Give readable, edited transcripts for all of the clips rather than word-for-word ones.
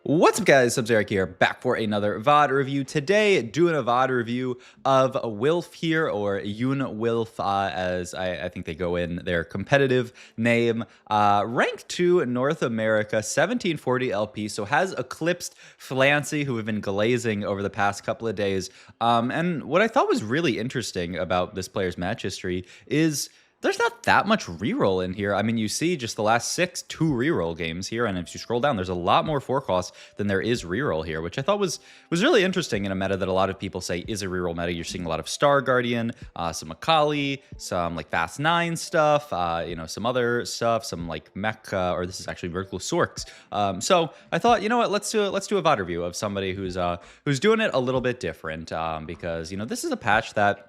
What's up, guys? Subzeric here, back for another VOD review. Today, doing a VOD review of Wilf here, or Eunwilf, as I think they go in their competitive name. Rank 2 North America, 1740 LP, so has eclipsed Flancy, who have been glazing over the past couple of days. And what I thought was really interesting about this player's match history is there's not that much reroll in here. I mean, you see just the last 2 reroll games here, and if you scroll down, there's a lot more forecast than there is reroll here, which I thought was really interesting in a meta that a lot of people say is a reroll meta. You're seeing a lot of Star Guardian, some Akali, some like Fast 9 stuff, you know, some other stuff, some like Mech, or this is actually Vertical Sorks. So I thought, you know what, let's do a VOD review of somebody who's doing it a little bit different, because, you know, this is a patch that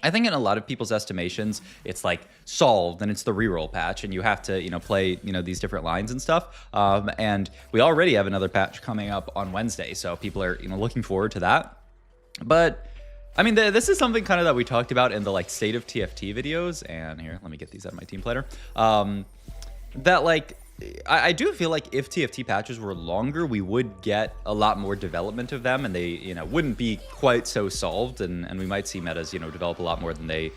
I think in a lot of people's estimations, it's like solved and it's the reroll patch and you have to, you know, play, you know, these different lines and stuff. And we already have another patch coming up on Wednesday. So people are, you know, looking forward to that. But I mean, this is something kind of that we talked about in the like state of TFT videos. And here, let me get these out of my team planner. That like, I do feel like if TFT patches were longer, we would get a lot more development of them, and they, you know, wouldn't be quite so solved, and we might see metas, you know, develop a lot more than they,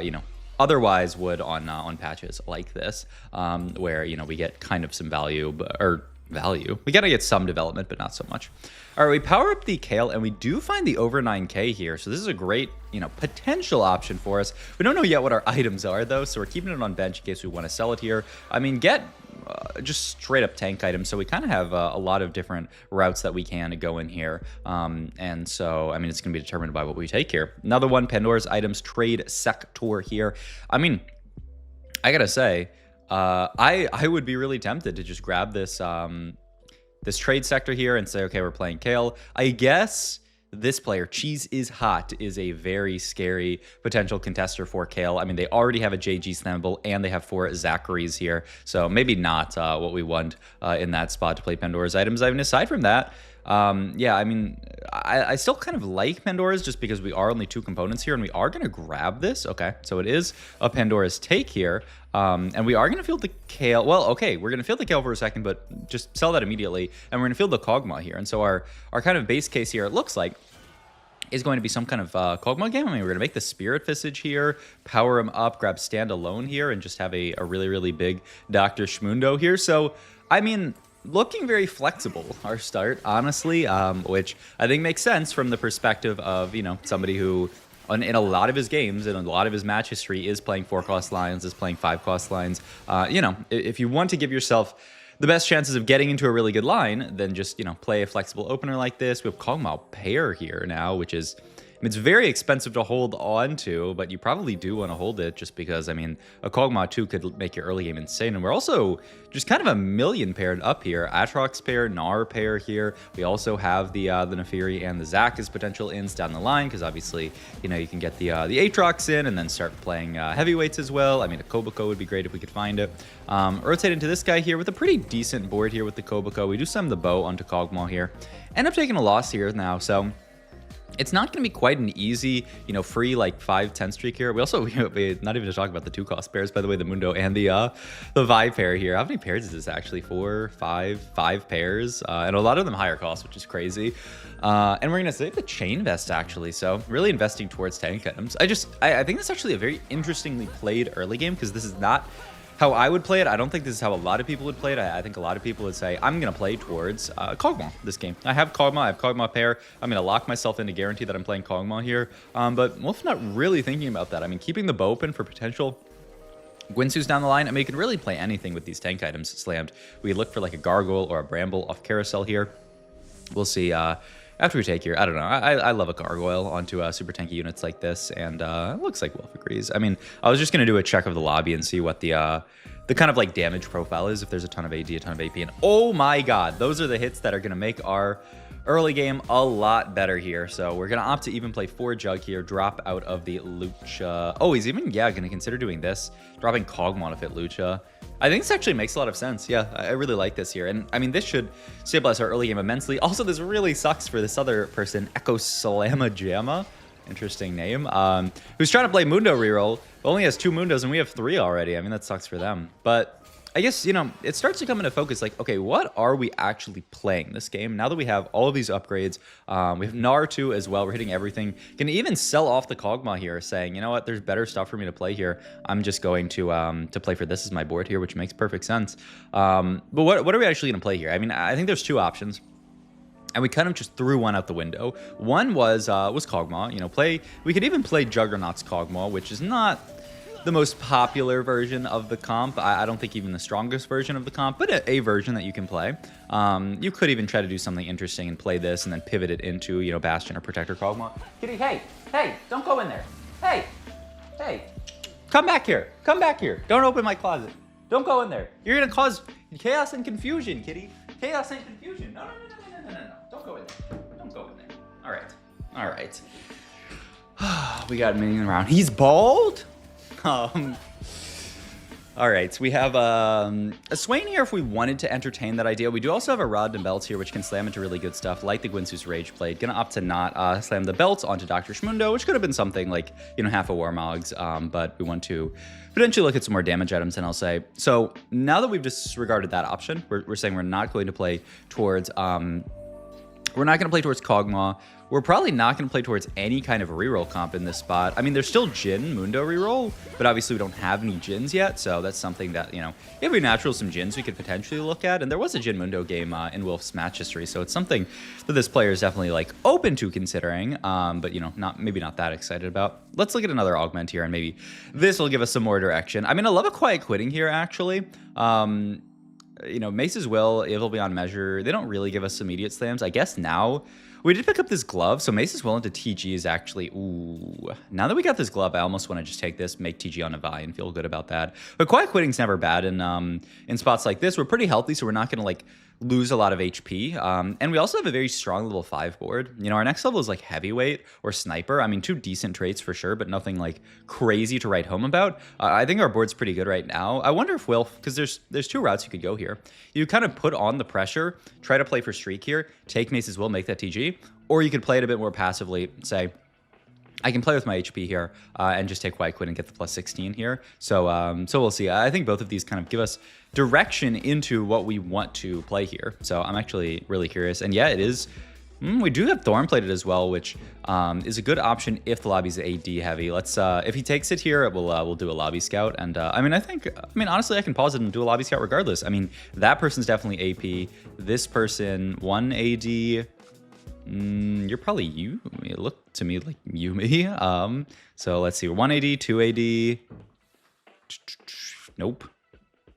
you know, otherwise would on patches like this, where, you know, we get kind of some value, we gotta get some development, but not so much. All right, we power up the Kale, and we do find the over 9k here, so this is a great, you know, potential option for us. We don't know yet what our items are, though, so we're keeping it on bench in case we want to sell it here. I mean, get just straight up tank items, so we kind of have a lot of different routes that we can go in here, and so I mean, it's going to be determined by what we take here. Another one, Pandora's items trade sector here. I mean, I gotta say, I would be really tempted to just grab this this trade sector here and say, okay, we're playing Kale. I guess this player, Cheese is Hot, is a very scary potential contester for Kale. I mean, they already have a JG Snamble, and they have 4 Zacharies here, so maybe not what we want in that spot to play Pandora's items. I mean, aside from that, yeah, I mean, I still kind of like Pandora's just because we are only 2 components here, and we are going to grab this. Okay, so it is a Pandora's take here, and we are going to field the Kale. Well, okay, we're going to field the Kale for a second, but just sell that immediately, and we're going to field the Kog'Maw here. And so our kind of base case here, it looks like, is going to be some kind of Kog'Maw game. I mean, we're going to make the Spirit Visage here, power him up, grab Standalone here, and just have a really, really big Dr. Shmundo here. So, I mean, looking very flexible, our start, honestly, which I think makes sense from the perspective of, you know, somebody who, in a lot of his games, in a lot of his match history, is playing 4-cost lines, is playing 5-cost lines. You know, if you want to give yourself the best chances of getting into a really good line, then just, you know, play a flexible opener like this. We have Kog'Maw pair here now, which is, I mean, it's very expensive to hold on to, but you probably do want to hold it just because, I mean, a Kog'Maw 2 could make your early game insane. And we're also just kind of a million paired up here. Atrox pair, Gnar pair here. We also have the Neferi and the Zac as potential ins down the line, because obviously, you know, you can get the Atrox in and then start playing heavyweights as well. I mean, a Koboko would be great if we could find it. Rotate into this guy here with a pretty decent board here with the Koboko. We do send the bow onto Kog'Maw here. End up taking a loss here now, so it's not going to be quite an easy, you know, free like 5-10 streak here. We also, not even to talk about the 2-cost pairs, by the way, the Mundo and the Vi pair here. How many pairs is this actually? 4, 5 pairs, and a lot of them higher cost, which is crazy. And we're going to save the Chain Vest actually, so really investing towards tank items. I think that's actually a very interestingly played early game, because this is not how I would play it. I don't think this is how a lot of people would play it. I think a lot of people would say, I'm going to play towards Kog'Maw this game. I have Kog'Maw pair. I'm going to lock myself in to guarantee that I'm playing Kog'Maw here. But Wolf's not really thinking about that. I mean, keeping the bow open for potential Gwynsu's down the line. I mean, you can really play anything with these tank items slammed. We look for like a Gargoyle or a Bramble off Carousel here. We'll see. After we take here, I don't know. I love a Gargoyle onto super tanky units like this, and it looks like Wolf agrees. I mean, I was just going to do a check of the lobby and see what the kind of like damage profile is, if there's a ton of AD, a ton of AP, and oh my god, those are the hits that are going to make our early game a lot better here. So we're going to opt to even play 4 Jug here, drop out of the Lucha. Oh, he's even, yeah, going to consider doing this, dropping Kog'Maw to fit Lucha. I think this actually makes a lot of sense. Yeah, I really like this here. And I mean, this should stabilize our early game immensely. Also, this really sucks for this other person, Echo Salama Jamma. Interesting name. Who's trying to play Mundo reroll, but only has 2 Mundos, and we have 3 already. I mean, that sucks for them. But I guess, you know, it starts to come into focus like, okay, what are we actually playing this game? Now that we have all of these upgrades, we have Naruto as well. We're hitting everything. Can even sell off the Kog'Maw here, saying, you know what, there's better stuff for me to play here. I'm just going to play for this as my board here, which makes perfect sense. But what are we actually going to play here? I mean, I think there's two options. And we kind of just threw one out the window. One was Kog'Maw. You know, we could even play Juggernauts Kog'Maw, which is not the most popular version of the comp. I don't think even the strongest version of the comp, but a version that you can play. You could even try to do something interesting and play this and then pivot it into, you know, Bastion or Protector Kog'Maw. Kitty, hey, don't go in there. Hey, come back here. Come back here. Don't open my closet. Don't go in there. You're going to cause chaos and confusion, Kitty. Chaos and confusion. No. Don't go in there. Don't go in there. All right. We got minion around. He's bald? All right, so we have a Swain here if we wanted to entertain that idea. We do also have a Rod and Belts here, which can slam into really good stuff, like the Gwynsu's Rage Blade. Gonna opt to not slam the Belts onto Dr. Shmundo, which could have been something like, you know, half a Warmogs, but we want to potentially look at some more damage items, and I'll say. So now that we've disregarded that option, we're saying we're not going to play towards Kog'Maw. We're probably not going to play towards any kind of reroll comp in this spot. I mean, there's still Jin Mundo reroll, but obviously we don't have any Jins yet, so that's something that, you know, if we natural some Jins, we could potentially look at. And there was a Jin Mundo game in Wolf's match history, so it's something that this player is definitely like open to considering, but you know, maybe not that excited about. Let's look at another augment here, and maybe this will give us some more direction. I mean, I love a quiet quitting here, actually. You know, Mace's Will, Evil Beyond Measure, they don't really give us immediate slams. I guess now we did pick up this glove, so Mace's Will into TG is actually, ooh. Now that we got this glove, I almost want to just take this, make TG on a Vi, and feel good about that. But quiet quitting's never bad in spots like this. We're pretty healthy, so we're not going to like lose a lot of HP. And we also have a very strong level 5 board. You know, our next level is like Heavyweight or Sniper. I mean, two decent traits for sure, but nothing like crazy to write home about. I think our board's pretty good right now. I wonder if Wilf, because there's two routes you could go here. You kind of put on the pressure, try to play for Streak here, take Mace's Will, make that TG, or you could play it a bit more passively, say, I can play with my HP here and just take Quiet Quit and get the plus 16 here. So we'll see. I think both of these kind of give us direction into what we want to play here. So I'm actually really curious. And yeah, it is. We do have Thorn Plated as well, which is a good option if the lobby's AD heavy. Let's if he takes it here, we'll do a lobby scout. And I mean, honestly, I can pause it and do a lobby scout regardless. I mean, that person's definitely AP. This person, 1 AD. You're probably you. It looked to me like Yumi. So let's see. 1 AD, 2 AD. Nope.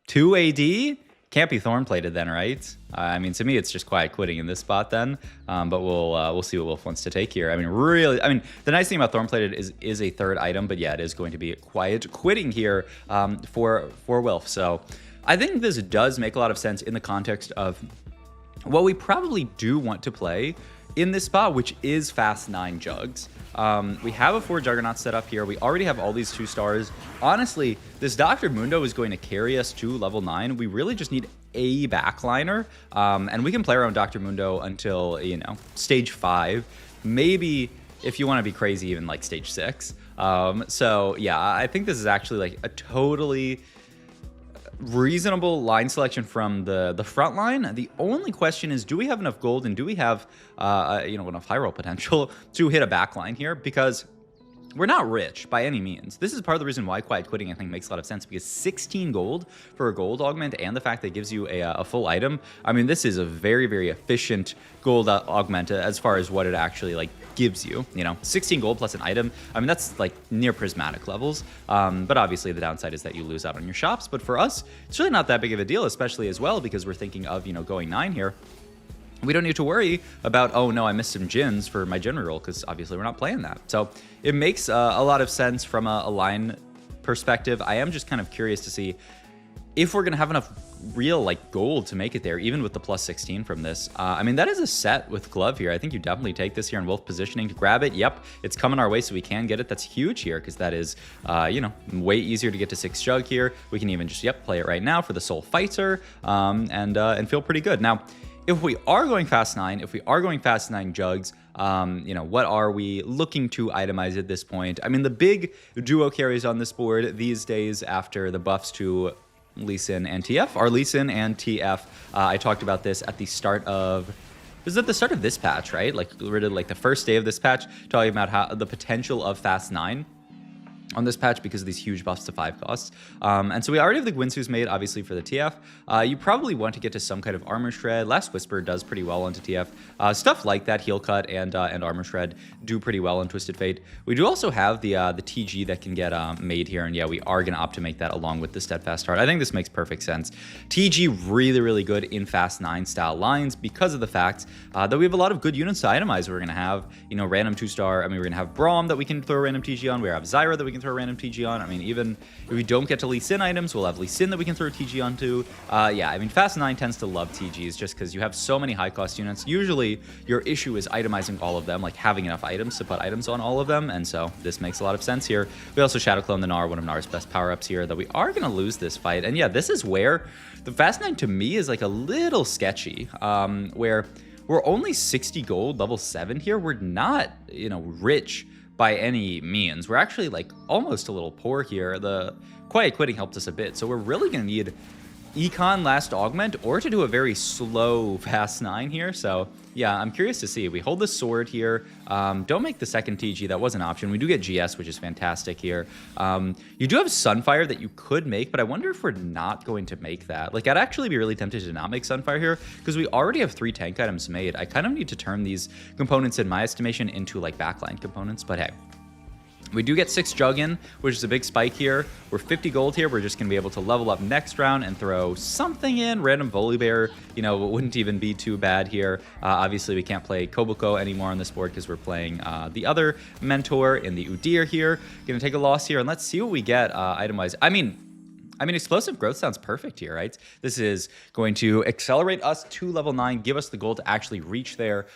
2 AD? Can't be Thorn Plated then, right? I mean, to me, it's just Quiet Quitting in this spot then. But we'll see what Wolf wants to take here. I mean, really, the nice thing about Thorn Plated is a third item, but yeah, it is going to be Quiet Quitting here for Wolf. So I think this does make a lot of sense in the context of what we probably do want to play in this spot, which is Fast 9 Jugs. We have a 4 Juggernauts set up here. We already have all these 2 stars. Honestly, this Dr. Mundo is going to carry us to level 9. We really just need a backliner, and we can play around Dr. Mundo until, you know, stage 5. Maybe, if you want to be crazy, even like stage 6. So yeah, I think this is actually like a totally reasonable line selection from the front line. The only question is, do we have enough gold and do we have enough high roll potential to hit a back line here? Because we're not rich by any means. This is part of the reason why Quiet Quitting, I think, makes a lot of sense, because 16 gold for a gold augment and the fact that it gives you a full item. I mean, this is a very, very efficient gold augment as far as what it actually like gives you. You know, 16 gold plus an item. I mean, that's like near prismatic levels. But obviously the downside is that you lose out on your shops. But for us, it's really not that big of a deal, especially as well because we're thinking of, you know, going 9 here. We don't need to worry about, oh no, I missed some Jins for my Jin reroll, because obviously we're not playing that. So it makes a lot of sense from a line perspective. I am just kind of curious to see if we're going to have enough real like gold to make it there, even with the plus 16 from this. I mean, that is a set with glove here. I think you definitely take this here in Wolf positioning to grab it. Yep, it's coming our way, so we can get it. That's huge here, because that is, way easier to get to 6 Jug here. We can even just, play it right now for the Soul Fighter and feel pretty good. Now, if we are going Fast 9, if we are going Fast 9 Jugs, what are we looking to itemize at this point? I mean, the big duo carries on this board these days after the buffs to Lee Sin and TF. Our Lee Sin and TF, I talked about this at the start of... This is at the start of this patch, right? Like, literally, like, the first day of this patch, talking about how the potential of Fast 9 on this patch because of these huge buffs to 5 costs. And so we already have the Gwinsu's made, obviously, for the TF. You probably want to get to some kind of Armor Shred. Last Whisper does pretty well onto TF. Stuff like that, Heal Cut and Armor Shred do pretty well on Twisted Fate. We do also have the TG that can get made here, and yeah, we are going to opt to make that along with the Steadfast Heart. I think this makes perfect sense. TG really, really good in Fast 9 style lines because of the fact that we have a lot of good units to itemize. We're going to have, you know, random 2-star. I mean, we're going to have Braum that we can throw a random TG on. We have Zyra that we can throw a random TG on. I mean, even if we don't get to Lee Sin items, we'll have Lee Sin that we can throw TG onto. Yeah, I mean, Fast 9 tends to love TGs just because you have so many high cost units. Usually your issue is itemizing all of them, like having enough items to put items on all of them, and so this makes a lot of sense here. We also Shadow Clone the Gnar, one of Gnar's best power-ups here, that we are going to lose this fight. And yeah, this is where the Fast 9 to me is like a little sketchy, where we're only 60 gold, level 7 here. We're not, you know, rich by any means. We're actually like almost a little poor here. The Quiet Quitting helped us a bit, so we're really going to need Econ last augment or to do a very slow Fast 9 here. So yeah, I'm curious to see. We hold the sword here. Don't make the second TG. That was an option. We do get GS, which is fantastic here. You do have Sunfire that you could make, but I wonder if we're not going to make that. Like, I'd actually be really tempted to not make Sunfire here because we already have 3 tank items made. I kind of need to turn these components, in my estimation, into like backline components, but hey. We do get 6 Juggin, which is a big spike here. We're 50 gold here. We're just going to be able to level up next round and throw something in. Random Volibear, you know, it wouldn't even be too bad here. Obviously, we can't play Koboko anymore on this board because we're playing the other Mentor in the Udyr here. Going to take a loss here, and let's see what we get item-wise. I mean, explosive growth sounds perfect here, right? This is going to accelerate us to level 9, give us the gold to actually reach there,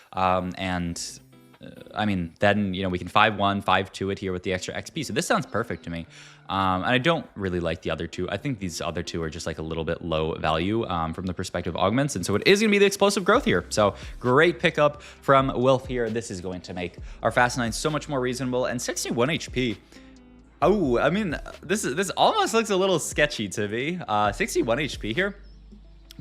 I mean, then, you know, we can 5-1, 5-2 it here with the extra XP. So this sounds perfect to me. And I don't really like the other two. I think these other two are just like a little bit low value from the perspective of augments. And so it is going to be the explosive growth here. So great pickup from Wilf here. This is going to make our Fast 9 so much more reasonable. And 61 HP. Oh, I mean, this almost looks a little sketchy to me. 61 HP here.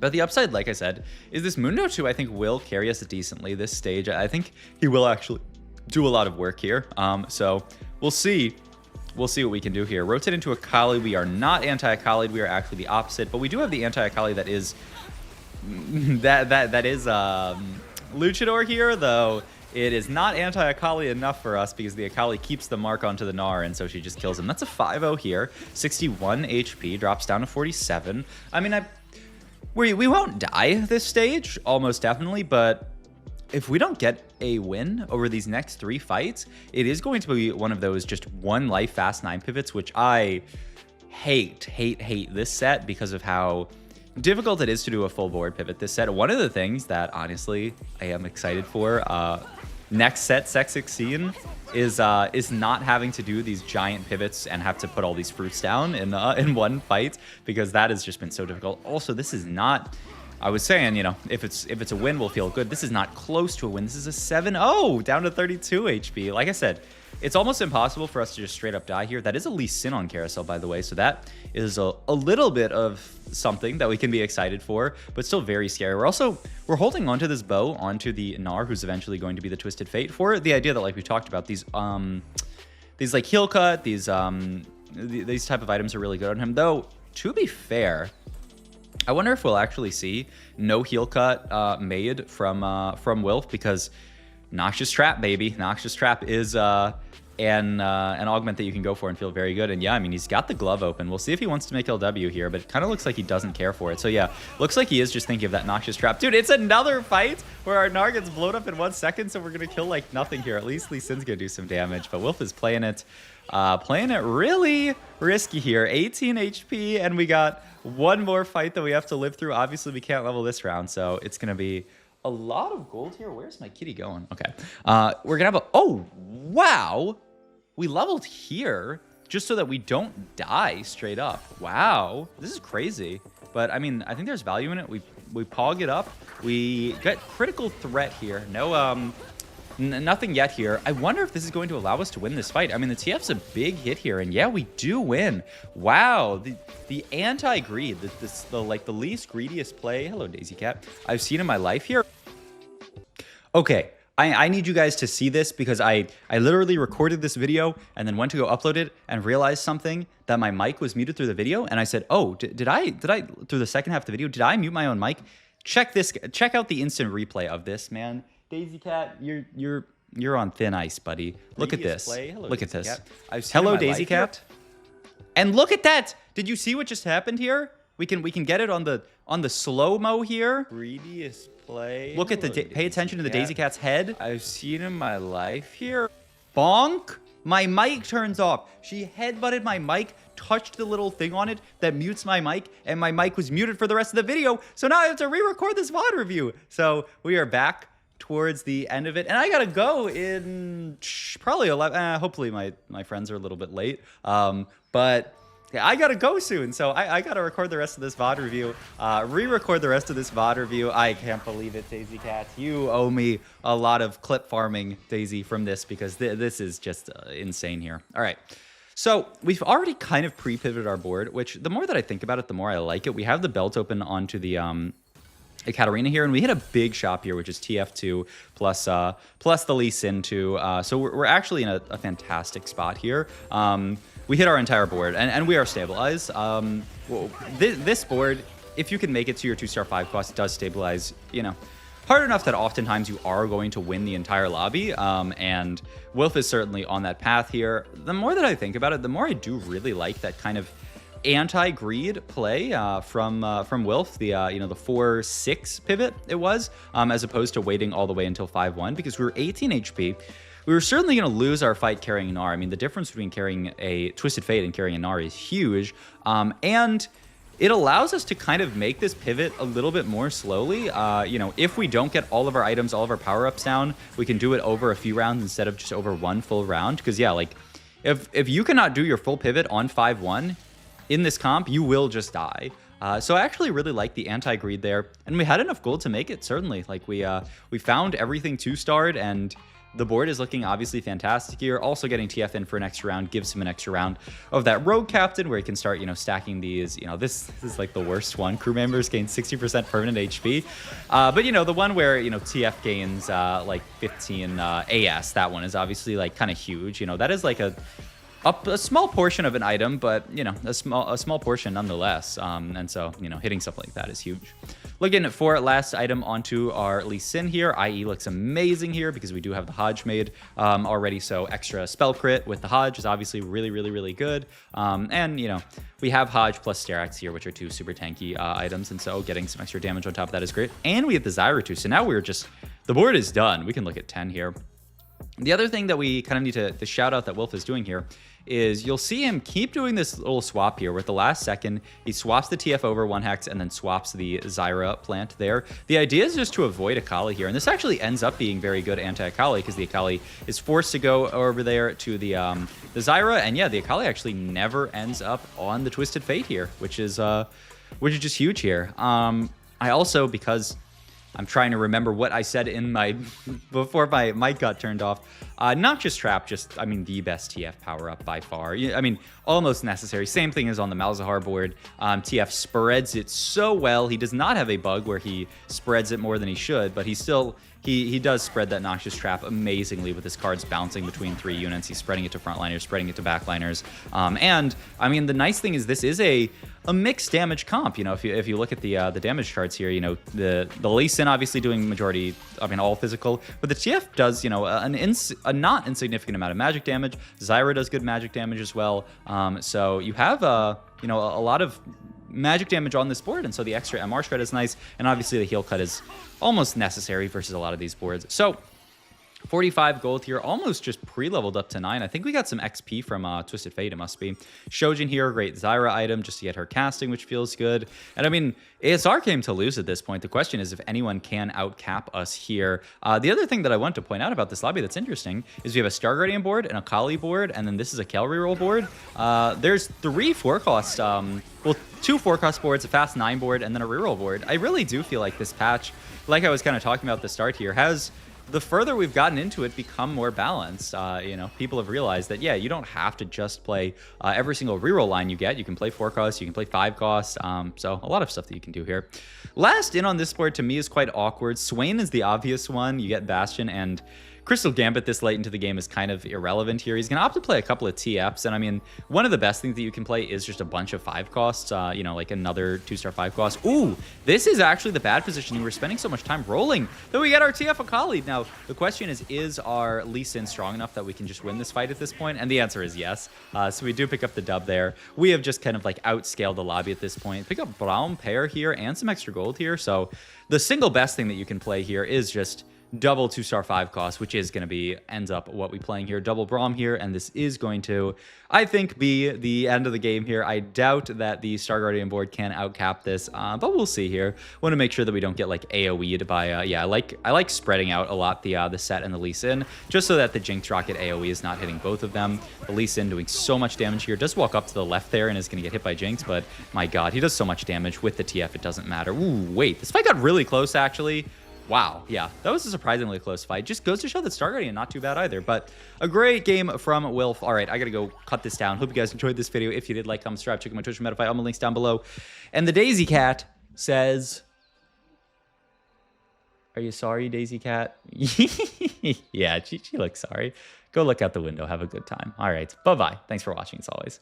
But the upside, like I said, is this Mundo 2, I think, will carry us decently this stage. I think he will actually do a lot of work here. So we'll see. We'll see what we can do here. Rotate into Akali. We are not anti-Akali. We are actually the opposite. But we do have the anti-Akali that is... that is Luchador here, though. It is not anti-Akali enough for us because the Akali keeps the mark onto the Gnar, and so she just kills him. That's a 5-0 here. 61 HP. Drops down to 47. I mean, we won't die this stage, almost definitely, but if we don't get a win over these next 3 fights, it is going to be one of those just one life Fast 9 pivots, which I hate this set because of how difficult it is to do a full board pivot this set. One of the things that, honestly, I am excited for next set, Sec 16, is not having to do these giant pivots and have to put all these fruits down in one fight, because that has just been so difficult. Also, this is not... I was saying, you know, if it's a win, we'll feel good. This is not close to a win. This is a 7-0, down to 32 HP. Like I said, it's almost impossible for us to just straight up die here. That is a Lee Sin on Carousel, by the way, so that is a little bit of something that we can be excited for, but still very scary. We're holding onto this bow onto the Gnar, who's eventually going to be the Twisted Fate, for the idea that, like we talked about, these like heal cut, these type of items are really good on him. Though, to be fair, I wonder if we'll actually see no heal cut made from Wilf, because Noxious Trap, baby. Noxious Trap is an augment that you can go for and feel very good. And yeah, I mean, he's got the glove open. We'll see if he wants to make LW here, but it kind of looks like he doesn't care for it. So yeah, looks like he is just thinking of that Noxious Trap. Dude, it's another fight where our Gnar gets blown up in 1 second, so we're going to kill like nothing here. At least Lee Sin's going to do some damage, but Wilf is playing it really risky here. 18 HP, and we got one more fight that we have to live through. Obviously, we can't level this round, so it's going to be a lot of gold here. Where's my kitty going? Okay. We're going to have a... Oh, wow. We leveled here just so that we don't die straight up. Wow. This is crazy. But, I mean, I think there's value in it. We pog it up. We got critical threat here. No Nothing yet here. I wonder if this is going to allow us to win this fight. I mean, the TF's a big hit here, and yeah, we do win. Wow, the anti-greed, the least greediest play. Hello, Daisy Cat. I've seen in my life here. Okay. I need you guys to see this because I literally recorded this video and then went to go upload it and realized something, that my mic was muted through the video. And I said, oh, did I through the second half of the video, did I mute my own mic? Check out the instant replay of this, man. Daisy Cat, you're on thin ice, buddy. Look at this. Look at this. Hello, Daisy Cat. And look at that. Did you see what just happened here? We can get it on the slow-mo here. Greediest play. Look at pay attention to the Daisy Cat's head. I've seen in my life here. Bonk. My mic turns off. She headbutted my mic, touched the little thing on it that mutes my mic, and my mic was muted for the rest of the video. So now I have to re-record this VOD review. So we are back towards the end of it, and I gotta go in probably 11. Hopefully my friends are a little bit late, but yeah, I gotta go soon, so I gotta record the rest of this VOD review, re-record the rest of this VOD review. I can't believe it, Daisy Cat. You owe me a lot of clip farming, Daisy, from this, because this is just insane here. All right. So we've already kind of pre-pivoted our board, which the more that I think about it, the more I like it. We have the belt open onto the Katarina here, and we hit a big shop here, which is TF2 plus the Lee Sin 2. So we're actually in a fantastic spot here. We hit our entire board, and we are stabilized. This board, if you can make it to your 2-star 5 cost, does stabilize, hard enough that oftentimes you are going to win the entire lobby, and Wilf is certainly on that path here. The more that I think about it, the more I do really like that kind of anti-greed play from Wilf, the 4-6 pivot it was, as opposed to waiting all the way until 5-1, because we were 18 HP. We were certainly going to lose our fight carrying Gnar. I mean, the difference between carrying a Twisted Fate and carrying a Gnar is huge, and it allows us to kind of make this pivot a little bit more slowly. If we don't get all of our items, all of our power-ups down, we can do it over a few rounds instead of just over one full round. Because, yeah, like, if you cannot do your full pivot on 5-1 in this comp, you will just die. So I actually really like the anti-greed there, and we had enough gold to make it, certainly. Like, we found everything 2-starred, and the board is looking obviously fantastic here. Also getting TF in for an extra round gives him an extra round of that Rogue Captain, where he can start, stacking these. This is like the worst one. Crew members gain 60% permanent HP. But, the one where, TF gains like 15 AS, that one is obviously like kind of huge. That is like a small portion of an item, but, a small portion nonetheless. And so, hitting something like that is huge. Looking for last item onto our Lee Sin here. IE looks amazing here because we do have the Hodge made already, so extra spell crit with the Hodge is obviously really, really, really good. And, we have Hodge plus Sterax here, which are two super tanky items, and so getting some extra damage on top of that is great. And we have the Zyra too, so now the board is done. We can look at 10 here. The other thing that we kind of need to shout out that Wilf is doing here is you'll see him keep doing this little swap here, where at the last second, he swaps the TF over 1 hex and then swaps the Zyra plant there. The idea is just to avoid Akali here, and this actually ends up being very good anti-Akali, because the Akali is forced to go over there to the Zyra, and yeah, the Akali actually never ends up on the Twisted Fate here, which is just huge here. I also, because I'm trying to remember what I said before my mic got turned off. Noxious Trap, the best TF power-up by far. Almost necessary. Same thing as on the Malzahar board. TF spreads it so well. He does not have a bug where he spreads it more than he should, but he does spread that Noxious Trap amazingly with his cards bouncing between 3 units. He's spreading it to frontliners, spreading it to backliners. The nice thing is this is a mixed damage comp. If you look at the damage charts here, the Lee Sin obviously doing majority, all physical, but the TF does, a not insignificant amount of magic damage. Zyra does good magic damage as well. So you have a lot of magic damage on this board, and so the extra MR shred is nice, and obviously the heal cut is almost necessary versus a lot of these boards. So 45 gold here, almost just pre-leveled up to 9. I think we got some XP from Twisted Fate, it must be. Shojin here, great Zyra item just to get her casting, which feels good. And it's our game to lose at this point. The question is if anyone can outcap us here. The other thing that I want to point out about this lobby that's interesting is we have a Star Guardian board, an Akali board, and then this is a Kel reroll board. There's 3 4-cost, 2 4-cost boards, a fast 9 board, and then a reroll board. I really do feel like this patch, like I was kind of talking about at the start here, has the further we've gotten into it, become more balanced. You know, people have realized that, yeah, you don't have to just play every single reroll line you get. You can play 4 costs, you can play 5 costs. So a lot of stuff that you can do here. Last in on this board to me is quite awkward. Swain is the obvious one. You get Bastion and Crystal Gambit this late into the game is kind of irrelevant here. He's going to opt to play a couple of TFs, and I mean, one of the best things that you can play is just a bunch of 5 costs, you know, like another 2-star 5 cost. Ooh, this is actually the bad positioning. We're spending so much time rolling that we get our TF Akali. Now, the question is our Lee Sin strong enough that we can just win this fight at this point? And the answer is yes. So we do pick up the dub there. We have just kind of like outscaled the lobby at this point. Pick up Braum pair here and some extra gold here. So the single best thing that you can play here is just double 2-star 5 cost, which is going to be ends up what we playing here. Double Braum here, and this is going to, I think, be the end of the game here. I doubt that the Star Guardian board can outcap this, but we'll see here. Want to make sure that we don't get like AoE'd by yeah, I like spreading out a lot the Set and the Lee Sin, just so that the Jinx Rocket AoE is not hitting both of them. The Lee Sin doing so much damage here. Does walk up to the left there and is going to get hit by Jinx, but my god, he does so much damage with the TF, it doesn't matter. Ooh, wait, this fight got really close actually. Wow, yeah, that was a surprisingly close fight. Just goes to show that Star Guardian not too bad either, but a great game from Wilf. All right, I gotta go cut this down. Hope you guys enjoyed this video. If you did, like, comment, subscribe, check out my Twitch, Metafy, all my links down below. And the Daisy Cat says, are you sorry, Daisy Cat? Yeah, she looks sorry. Go look out the window. Have a good time. All right, bye-bye. Thanks for watching, as always.